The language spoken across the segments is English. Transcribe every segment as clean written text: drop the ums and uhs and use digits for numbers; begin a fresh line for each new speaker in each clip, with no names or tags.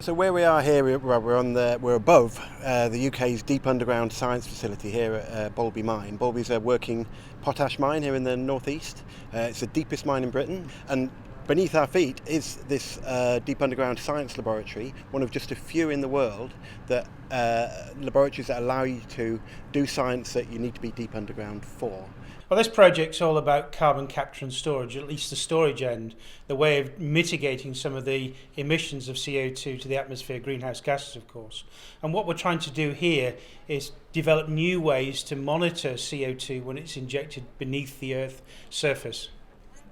So where we are here, we're above the UK's deep underground science facility here at Boulby Mine. Boulby's a working potash mine here in the northeast. It's the deepest mine in Britain, and beneath our feet is this deep underground science laboratory, one of just a few in the world that laboratories that allow you to do science that you need to be deep underground for.
Well, this project's all about carbon capture and storage, at least the storage end, the way of mitigating some of the emissions of CO2 to the atmosphere, greenhouse gases, of course. And what we're trying to do here is develop new ways to monitor CO2 when it's injected beneath the Earth's surface.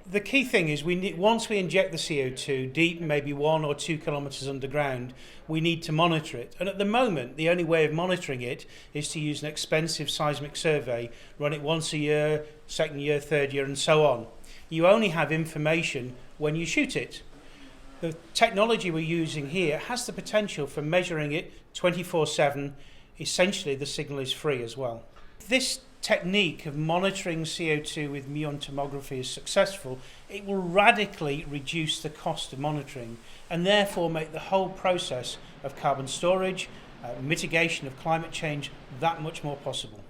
The key thing is once we inject the CO2 deep, maybe 1 or 2 kilometres underground, we need to monitor it. And at the moment, the only way of monitoring it is to use an expensive seismic survey, run it once a year, second year, third year, and so on. You only have information when you shoot it. The technology we're using here has the potential for measuring it 24/7. Essentially, the signal is free as well. This technique of monitoring CO2 with Muon tomography is successful, it will radically reduce the cost of monitoring and therefore make the whole process of carbon storage, mitigation of climate change that much more possible.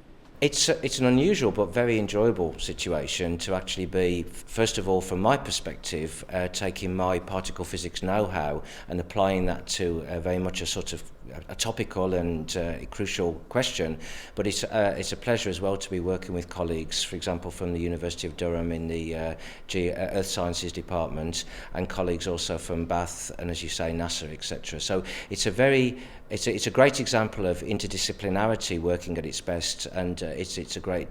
It's an unusual but very enjoyable situation to actually be, first of all, from my perspective, taking my particle physics know-how and applying that to very much a sort of a topical and crucial question. But it's a pleasure as well to be working with colleagues, for example, from the University of Durham in the Earth Sciences department, and colleagues also from Bath and, as you say, NASA, etc. So it's a great example of interdisciplinarity working at its best, and it's a great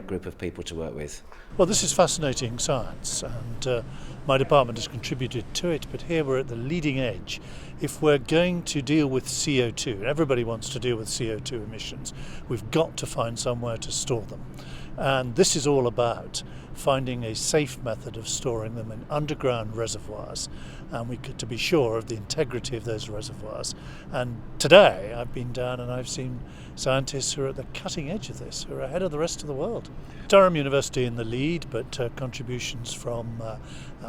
group of people to work with.
Well, this is fascinating science, and my department has contributed to it, but here we're at the leading edge. If we're going to deal with CO2, everybody wants to deal with CO2 emissions, we've got to find somewhere to store them. And this is all about finding a safe method of storing them in underground reservoirs, and we could to be sure of the integrity of those reservoirs. And today I've been down and I've seen scientists who are at the cutting edge of this, who are ahead of the rest of the world. Durham University in the lead, but contributions from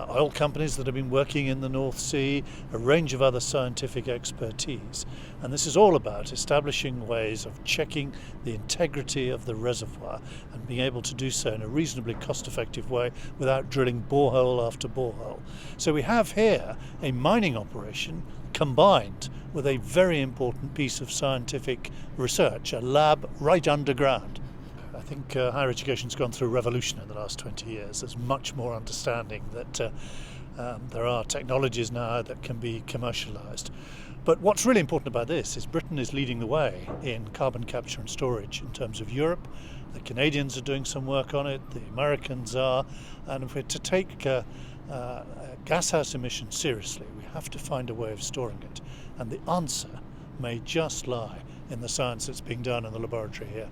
oil companies that have been working in the North Sea, a range of other scientific expertise. And this is all about establishing ways of checking the integrity of the reservoir and being able to do so in a reasonably cost-effective way without drilling borehole after borehole. So we have here a mining operation combined with a very important piece of scientific research, a lab right underground. I think higher education's gone through a revolution in the last 20 years. There's much more understanding that there are technologies now that can be commercialised. But what's really important about this is Britain is leading the way in carbon capture and storage in terms of Europe. The Canadians are doing some work on it, the Americans are, and if we're to take gashouse emissions seriously, we have to find a way of storing it. And the answer may just lie in the science that's being done in the laboratory here.